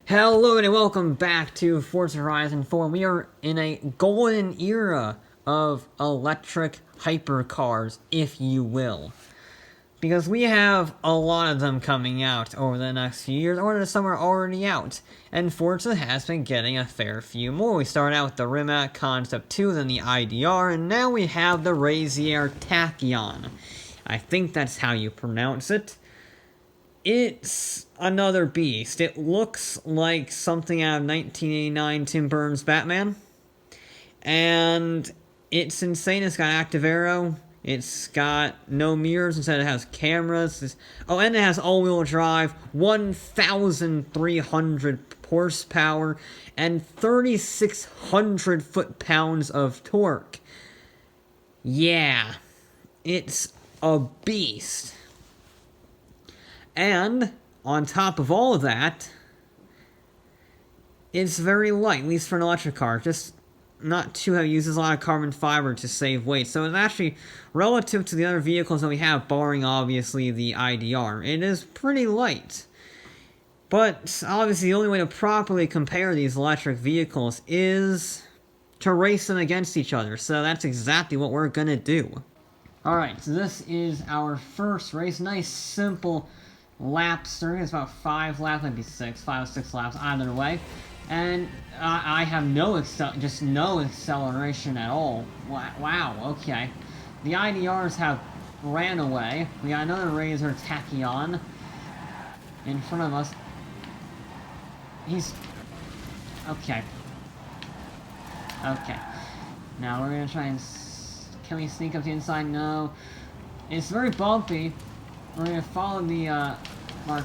Hello and welcome back to Forza Horizon 4. We are in a golden era of electric hypercars, if you will. Because we have a lot of them coming out over the next few years, or some are already out. And Forza has been getting a fair few more. We started out with the Rimac Concept 2, then the I.D.R, and now we have the Raesr Tachyon. I think that's how you pronounce it. It's another beast. It looks like something out of 1989 Tim Burton's Batman. And it's insane. It's got active aero. It's got no mirrors. Instead, it has cameras. Oh, and it has all-wheel drive, 1,300 horsepower, and 3,600 foot-pounds of torque. Yeah, it's a beast. And, on top of all of that, it's very light, at least for an electric car. Just not too heavy, uses a lot of carbon fiber to save weight. So it's actually, relative to the other vehicles that we have, barring obviously the I.D.R, it is pretty light. But, obviously, the only way to properly compare these electric vehicles is to race them against each other. So that's exactly what we're gonna do. Alright, so this is our first race. Nice, simple laps. It's about 5 laps, maybe 5 or 6 laps either way. And I have no acceleration at all. Wow, okay. The I.D.Rs have ran away. We got another Raesr Tachyon in front of us. He's... Okay. Okay. Now we're gonna try and... Can we sneak up the inside? No. It's very bumpy. We're gonna follow the, our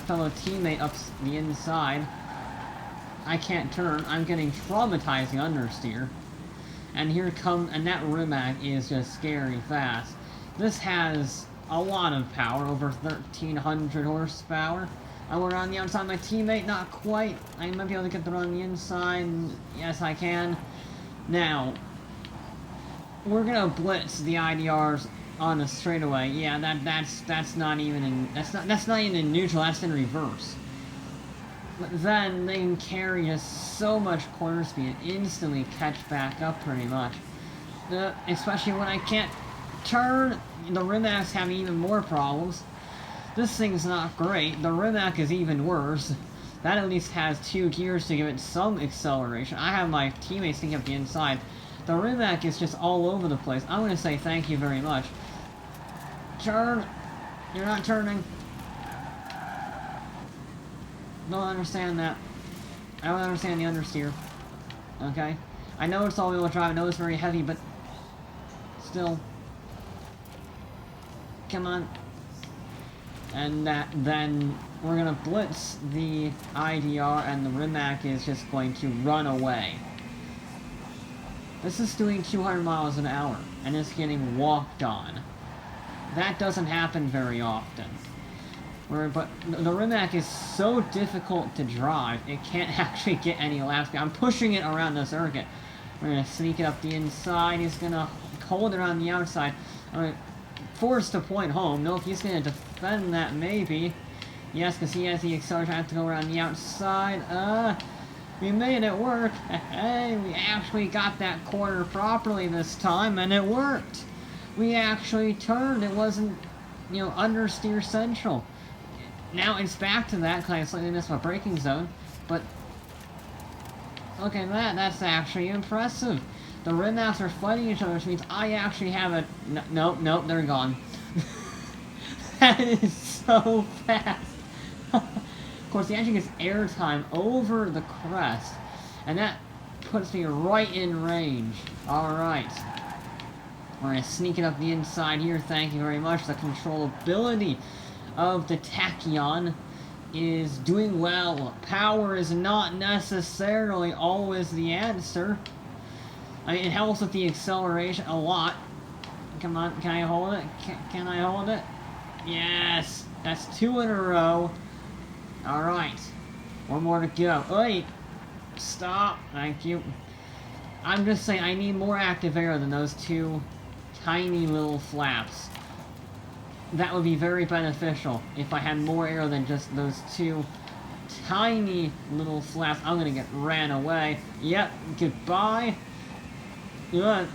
fellow teammate up the inside. I can't turn. I'm getting traumatizing understeer. And and that Rimac is just scary fast. This has a lot of power, over 1,300 horsepower. We're on the outside. My teammate, not quite. I might be able to get the run on the inside. Yes, I can. Now, we're gonna blitz the I.D.Rs on the straightaway. Yeah, that's not even in neutral. That's in reverse. But then they can carry just so much corner speed and instantly catch back up pretty much. Especially when I can't turn. The Rimacs have even more problems. This thing's not great. The Rimac is even worse. That at least has 2 gears to give it some acceleration. I have my teammates sneaking up the inside. The Rimac is just all over the place. I'm gonna say thank you very much. Turn! You're not turning. Don't understand that. I don't understand the understeer. Okay? I know it's all-wheel drive, I know it's very heavy, but... Still. Come on. And then we're gonna blitz the I.D.R, and the Rimac is just going to run away. This is doing 200 miles an hour, and it's getting walked on. That doesn't happen very often. But the Rimac is so difficult to drive, it can't actually get any laps. I'm pushing it around the circuit. We're going to sneak it up the inside. He's going to hold it on the outside. Forced to point home. Nope, he's going to defend that maybe. Yes, because he has the acceleration. I have to go around the outside. We made it work. Hey, we actually got that corner properly this time, and it worked. We actually turned. It wasn't, understeer central. Now it's back to that, because I slightly missed my braking zone. But, look at that. That's actually impressive. The Rimacs are fighting each other, which means I actually have a... Nope, they're gone. That is so fast. Of course, he actually gets airtime over the crest, and that puts me right in range. Alright. We're going to sneak it up the inside here, thank you very much. The controllability of the Tachyon is doing well. Power is not necessarily always the answer. I mean, it helps with the acceleration a lot. Come on, can I hold it? Can I hold it? Yes! That's 2 in a row. Alright. One more to go. Wait! Stop! Thank you. I'm just saying, I need more active air than those 2 tiny little flaps. That would be very beneficial if I had more air than just those 2 tiny little flaps. I'm gonna get ran away. Yep, goodbye. Ugh.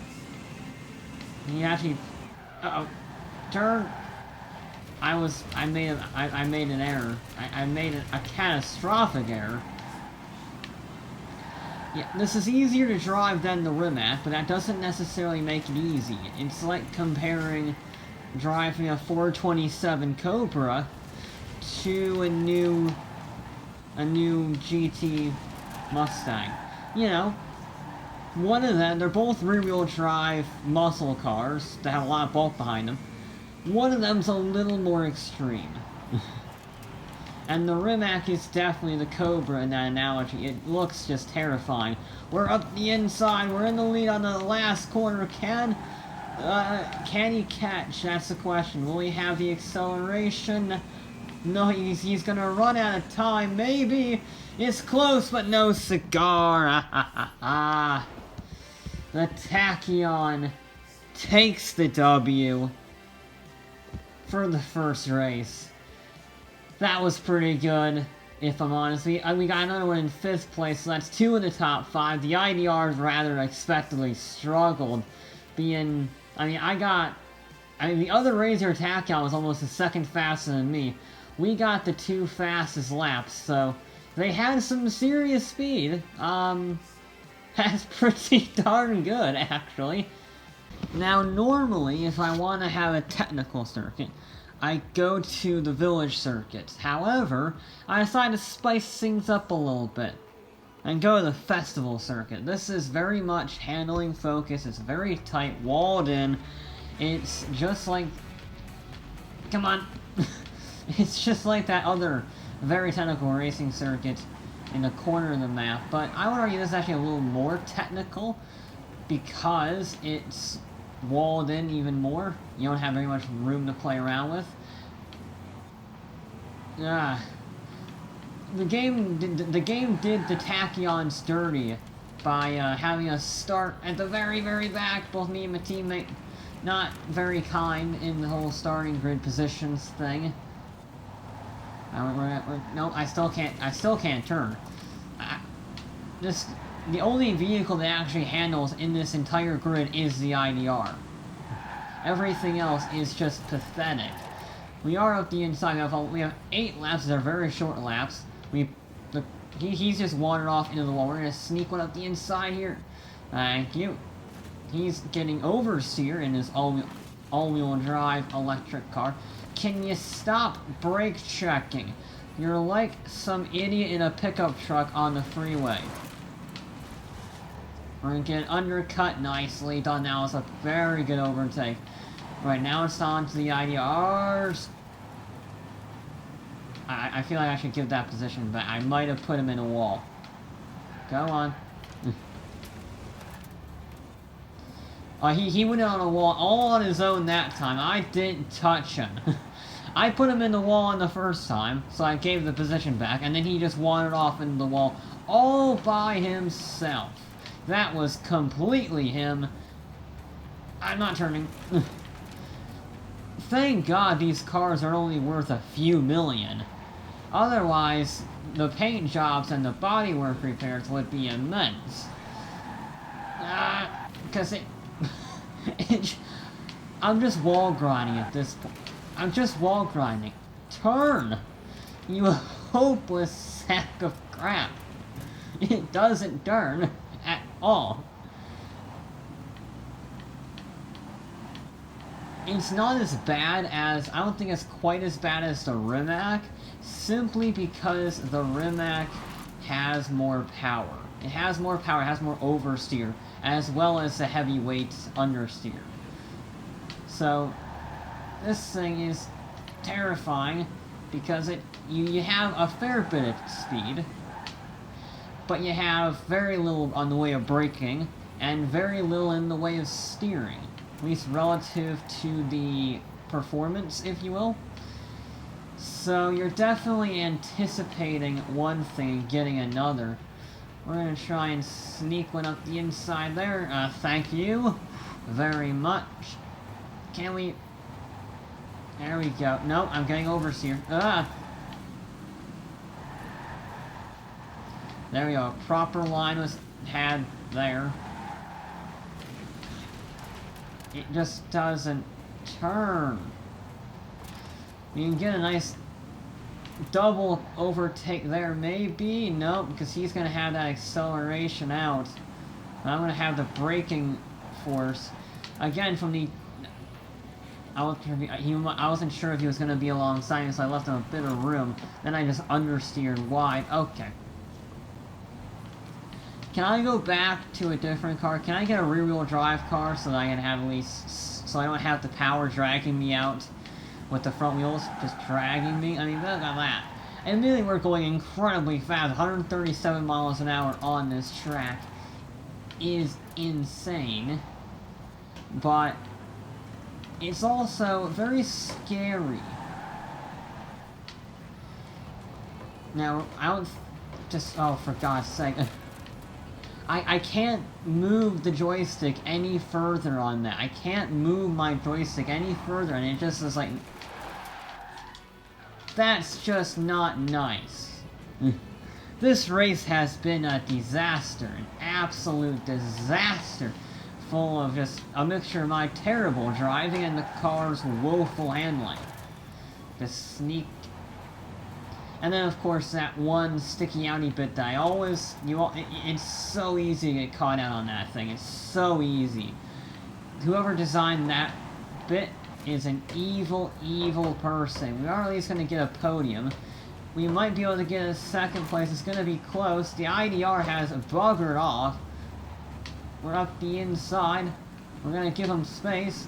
He actually... Uh-oh. Turn. I made an error. I made a catastrophic error. Yeah, this is easier to drive than the Rimac, but that doesn't necessarily make it easy. It's like comparing driving a 427 Cobra to a new GT Mustang. You know, one of them, they're both rear-wheel drive muscle cars that have a lot of bulk behind them. One of them's a little more extreme. And the Rimac is definitely the Cobra in that analogy. It looks just terrifying. We're up the inside, we're in the lead on the last corner. Can he catch? That's the question. Will he have the acceleration? No, he's gonna run out of time, maybe. It's close, but no cigar. The Tachyon takes the W for the first race. That was pretty good, if I'm honest. We got another one in 5th place, so that's 2 in the top 5. The I.D.R. rather expectedly struggled, being... the other Raesr Tachyon was almost a second faster than me. We got the 2 fastest laps, so they had some serious speed. That's pretty darn good, actually. Now, normally, if I want to have a technical circuit, I go to the village circuit. However, I decided to spice things up a little bit and go to the festival circuit. This is very much handling focus. It's very tight, walled in. It's just like... Come on. It's just like that other very technical racing circuit in the corner of the map. But I would argue this is actually a little more technical because it's walled in even more. You don't have very much room to play around with. The game did the Tachyons dirty by having us start at the very, very back. Both me and my teammate not very kind in the whole starting grid positions thing. No, I still can't turn. The only vehicle that actually handles in this entire grid is the I.D.R. Everything else is just pathetic. We are up the inside. We have 8 laps that are very short laps. He's just wandered off into the wall. We're gonna sneak one up the inside here. Thank you. He's getting oversteer in his all-wheel drive electric car. Can you stop brake checking? You're like some idiot in a pickup truck on the freeway. We're gonna get undercut nicely done. Now it's a very good overtake. Right now it's on to the I.D.Rs. I feel like I should give that position back. I might have put him in a wall. Go on. He went on a wall all on his own that time. I didn't touch him. I put him in the wall on the first time, so I gave the position back, and then he just wandered off into the wall all by himself. That was completely him. I'm not turning. Thank God these cars are only worth a few million. Otherwise, the paint jobs and the bodywork repairs would be immense. Because I'm just wall grinding at this point. I'm just wall grinding. Turn! You hopeless sack of crap. It doesn't turn at all. It's not as bad as... I don't think it's quite as bad as the Rimac, simply because the Rimac has more power. It has more power, it has more oversteer, as well as the heavyweight understeer. So, this thing is terrifying, because you have a fair bit of speed, but you have very little on the way of braking, and very little in the way of steering. At least relative to the performance, if you will. So you're definitely anticipating one thing and getting another. We're gonna try and sneak one up the inside there. Thank you very much. Can we... There we go. No, I'm getting oversteer. There we go. Proper line was had there. It just doesn't turn. You can get a nice double overtake there, maybe? Nope, because he's going to have that acceleration out. And I'm going to have the braking force. Again, from the... I wasn't sure if he was going to be alongside me, so I left him a bit of room. Then I just understeered wide. Okay. Can I go back to a different car? Can I get a rear-wheel drive car so that I can have at least... so I don't have the power dragging me out with the front wheels just dragging me? I mean, look at that. And really, we're going incredibly fast. 137 miles an hour on this track is insane. But it's also very scary. Now, I don't just... oh, for God's sake. I can't move the joystick any further on that. I can't move my joystick any further, and it just is like... that's just not nice. This race has been a disaster, an absolute disaster, full of just a mixture of my terrible driving and the car's woeful handling. Just sneak. And then, of course, that one sticky outy bit that I always... it's so easy to get caught out on that thing. It's so easy. Whoever designed that bit is an evil, evil person. We are at least going to get a podium. We might be able to get a second place. It's going to be close. The I.D.R. has buggered off. We're up the inside. We're going to give him space.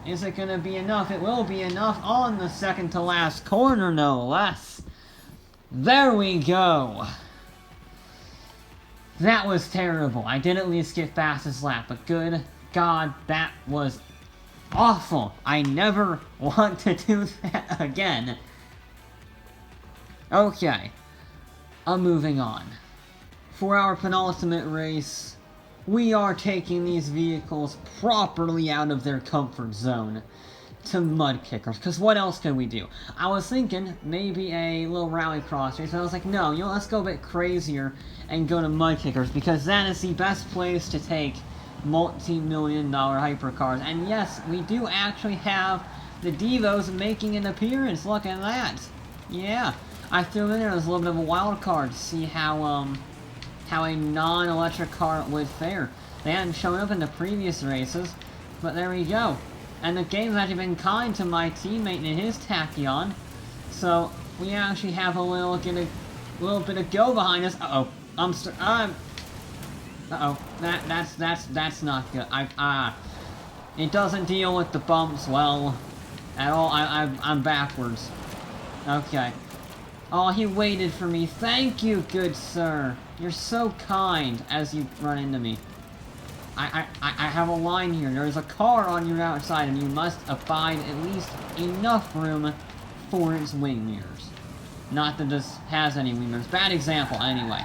Is it going to be enough? It will be enough on the second to last corner, no less. There we go. That was terrible. I did at least get fastest lap, but good God, that was awful. I never want to do that again. Okay. I'm moving on. For our penultimate race, we are taking these vehicles properly out of their comfort zone to mud kickers, because what else can we do? I was thinking maybe a little rallycross race, but I was like, no, let's go a bit crazier and go to mud kickers, because that is the best place to take multi-million-dollar hypercars. And yes, we do actually have the Devos making an appearance. Look at that. Yeah, I threw in there as a little bit of a wild card to see how a non-electric car would fare. They hadn't shown up in the previous races, but there we go. And the game's actually been kind to my teammate and his Tachyon, so we actually have a little bit of go behind us. Uh-oh. Uh-oh. That's not good. It doesn't deal with the bumps well at all. I'm backwards. Okay. Oh, he waited for me. Thank you, good sir. You're so kind as you run into me. I have a line here. There's a car on your outside, and you must abide at least enough room for its wing mirrors. Not that this has any wing mirrors. Bad example, anyway.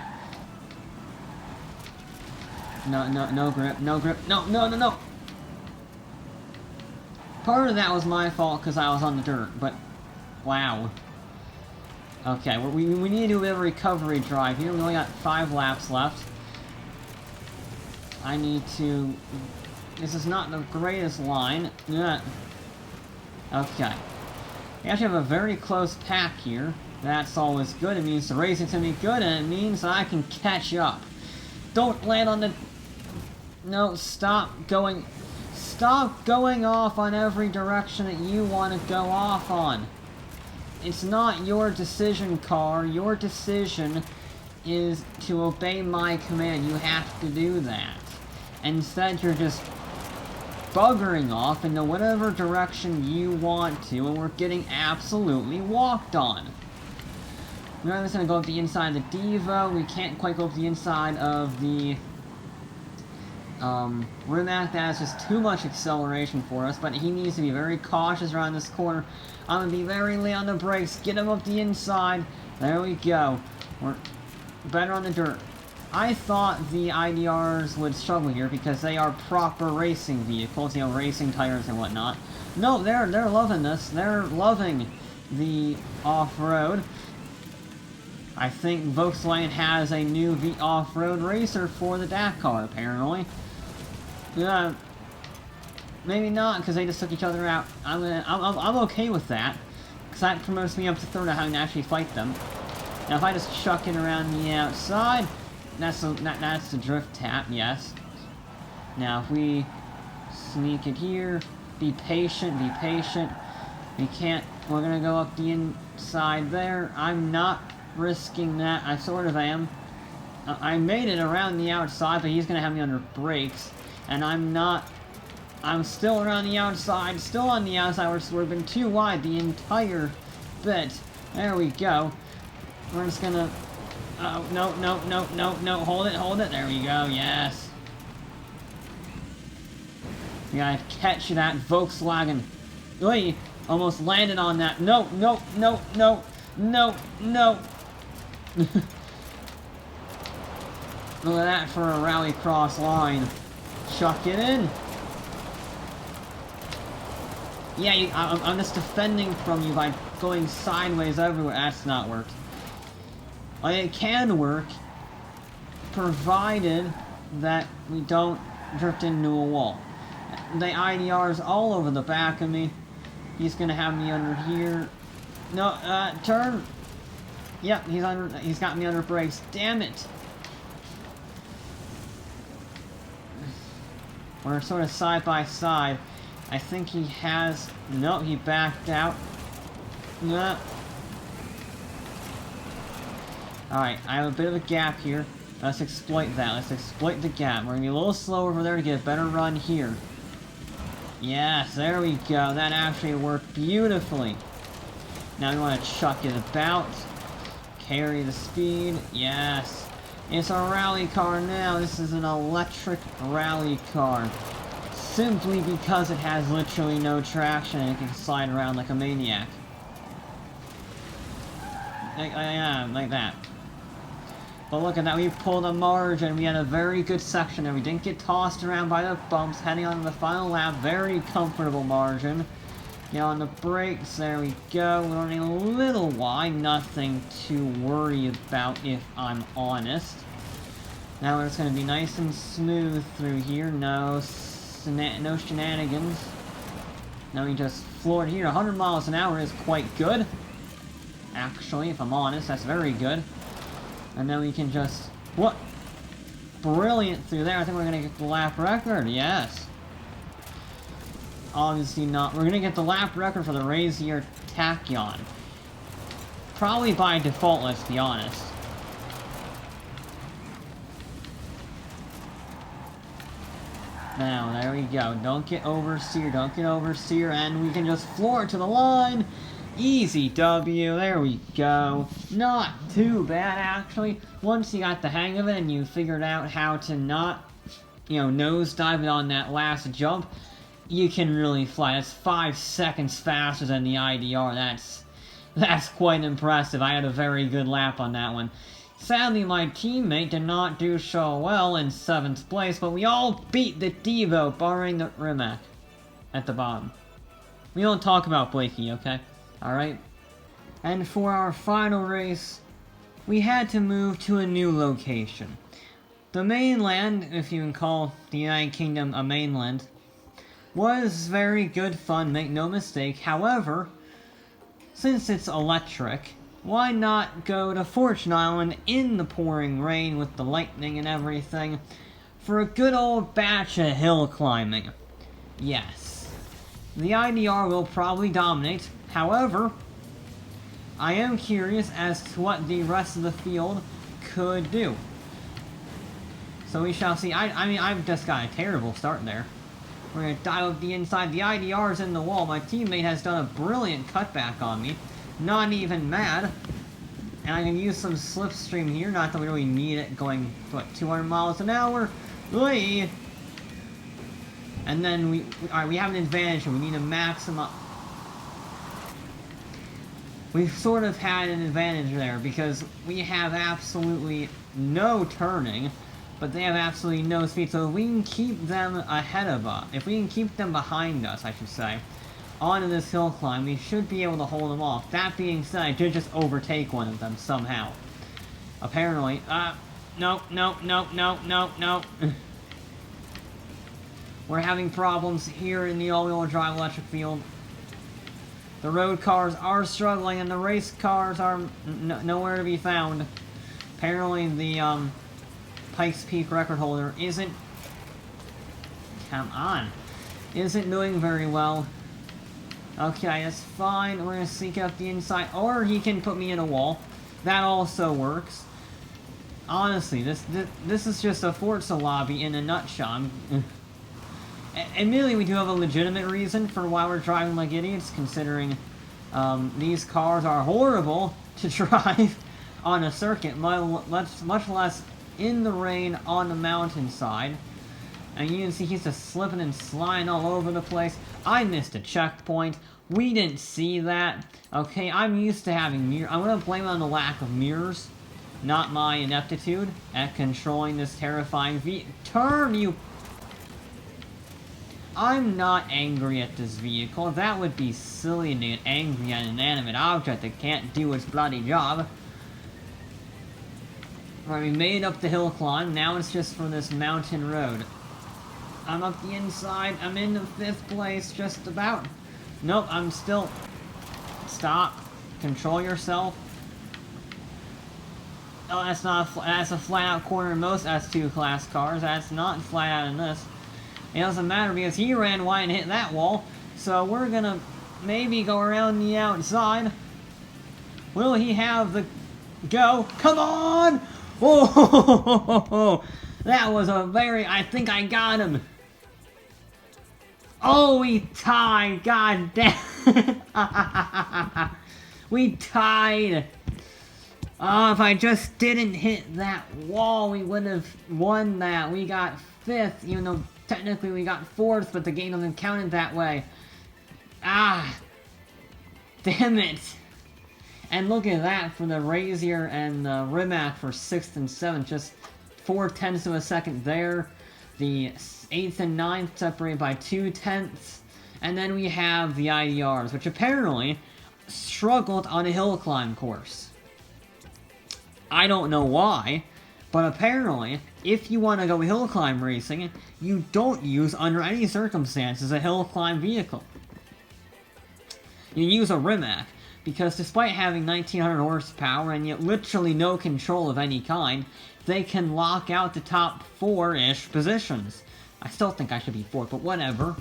No grip, no grip. No. Part of that was my fault because I was on the dirt, but wow. Okay, we need to do a bit of a recovery drive here. We only got 5 laps left. I need to... this is not the greatest line. Yeah. Okay. We actually have a very close pack here. That's always good. It means the racing is going to be good, and it means I can catch up. Don't land on the... no, stop going off on every direction that you want to go off on. It's not your decision, car. Your decision is to obey my command. You have to do that. Instead, you're just buggering off into whatever direction you want to, and we're getting absolutely walked on. We're just going to go up the inside of the Devo. We can't quite go up the inside of the Rimac. That is just too much acceleration for us, but he needs to be very cautious around this corner. I'm going to be very late on the brakes. Get him up the inside. There we go. We're better on the dirt. I thought the I.D.Rs would struggle here because they are proper racing vehicles, you know, racing tires and whatnot. No, they're loving this. They're loving the off-road. I think Volkswagen has a new off-road racer for the Dakar, apparently. Maybe not, because they just took each other out. I'm okay with that, because that promotes me up to third of how I can actually fight them. Now, if I just chuck it around the outside, that's the drift tap, yes. Now, if we sneak it here, be patient, be patient. We can't, we're gonna go up the inside there. I'm not risking that. I sort of am. I made it around the outside, but he's gonna have me under brakes. And I'm still around the outside, still on the outside. We've been too wide the entire bit. There we go. We're just gonna, oh, no, hold it. There we go, yes. We gotta catch that Volkswagen. Oi, almost landed on that. No. Look at that for a rally cross line. Chuck it in. Yeah, I'm just defending from you by going sideways everywhere. That's not worked. It can work, provided that we don't drift into a wall. The I.D.R. is all over the back of me. He's gonna have me under here. No, turn. Yep, he's got me under brakes. Damn it. We're sort of side by side. I think he has... No, he backed out. No. Alright, I have a bit of a gap here. Let's exploit that. Let's exploit the gap. We're gonna be a little slow over there to get a better run here. Yes, there we go. That actually worked beautifully. Now we want to chuck it about. Carry the speed. Yes. It's a rally car now. This is an electric rally car. Simply because it has literally no traction and it can slide around like a maniac. Like that. But look at that, we pulled a margin. We had a very good section there. We didn't get tossed around by the bumps. Heading on to the final lap, very comfortable margin. Get on the brakes, there we go. We're running a little wide, nothing to worry about if I'm honest. Now it's going to be nice and smooth through here. No shenanigans. Now we just floored here. 100 miles an hour is quite good. Actually, if I'm honest, that's very good. And then we can just... What? Brilliant through there. I think we're going to get the lap record. Yes. Obviously not. We're going to get the lap record for the Raesr Tachyon. Probably by default, let's be honest. Now, there we go. Don't get oversteer. Don't get oversteer. And we can just floor it to the line. Easy W, there we go. Not too bad, actually. Once you got the hang of it and you figured out how to not, nosedive it on that last jump, you can really fly. That's 5 seconds faster than the I.D.R. That's quite impressive. I had a very good lap on that one. Sadly, my teammate did not do so well in 7th place, but we all beat the Devo, barring the Rimac at the bottom. We don't talk about Blakey, okay? Alright? And for our final race, we had to move to a new location. The mainland, if you can call the United Kingdom a mainland, was very good fun, make no mistake. However, since it's electric, why not go to Fortune Island in the pouring rain with the lightning and everything for a good old batch of hill climbing? Yes. The I.D.R. will probably dominate. However, I am curious as to what the rest of the field could do. So we shall see. I mean, I've just got a terrible start there. We're going to dive up the inside. The I.D.R. is in the wall. My teammate has done a brilliant cutback on me. Not even mad. And I can use some slipstream here. Not that we really need it going, what, 200 miles an hour? Oi! And then we have an advantage and we need to maximize. We've sort of had an advantage there because we have absolutely no turning, but they have absolutely no speed. So if we can keep them ahead of us, if we can keep them behind us, I should say, onto this hill climb, we should be able to hold them off. That being said, I did just overtake one of them somehow. Apparently. No, no, no, no, no, no. We're having problems here in the all-wheel drive electric field. The road cars are struggling, and the race cars are nowhere to be found. Apparently, the Pikes Peak record holder isn't... Come on. Isn't doing very well. Okay, that's fine. We're gonna sneak up the inside. Or he can put me in a wall. That also works. Honestly, this is just a Forza lobby in a nutshell. Admittedly, we do have a legitimate reason for why we're driving like idiots, considering these cars are horrible to drive on a circuit, much less in the rain on the mountainside. And you can see he's just slipping and sliding all over the place. I missed a checkpoint. We didn't see that. Okay, I'm used to having mirrors. I'm going to blame it on the lack of mirrors, not my ineptitude at controlling this terrifying Turn, you... I'm not angry at this vehicle. That would be silly to get angry at an inanimate object that can't do its bloody job. Alright, we made up the hill climb. Now it's just for this mountain road. I'm up the inside. I'm in the 5th place, just about. Nope, I'm still... Stop. Control yourself. Oh, that's not that's a flat-out corner in most S2 class cars. That's not flat-out in this. It doesn't matter because he ran wide and hit that wall. So we're gonna maybe go around the outside. Will he have the go? Come on! Oh, that was a very... I think I got him. Oh, we tied. God damn it. We tied. Oh, if I just didn't hit that wall, we would have won that. We got 5th, even though technically we got 4th, but the game doesn't count it that way. Ah. Damn it. And look at that for the Raesr and the Rimac for 6th and 7th. Just 0.4 of a second there. The 8th and 9th separated by 0.2. And then we have the I.D.Rs, which apparently struggled on a hill climb course. I don't know why, but apparently, if you want to go hill climb racing, you don't use, under any circumstances, a hill climb vehicle. You use a Rimac, because despite having 1900 horsepower and yet literally no control of any kind, they can lock out the top 4-ish positions. I still think I should be 4th, but whatever.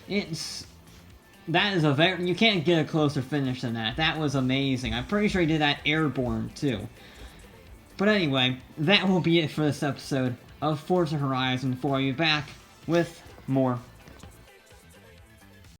That is a very... You can't get a closer finish than that. That was amazing. I'm pretty sure he did that airborne, too. But anyway, that will be it for this episode of Forza Horizon 4. I'll be back with more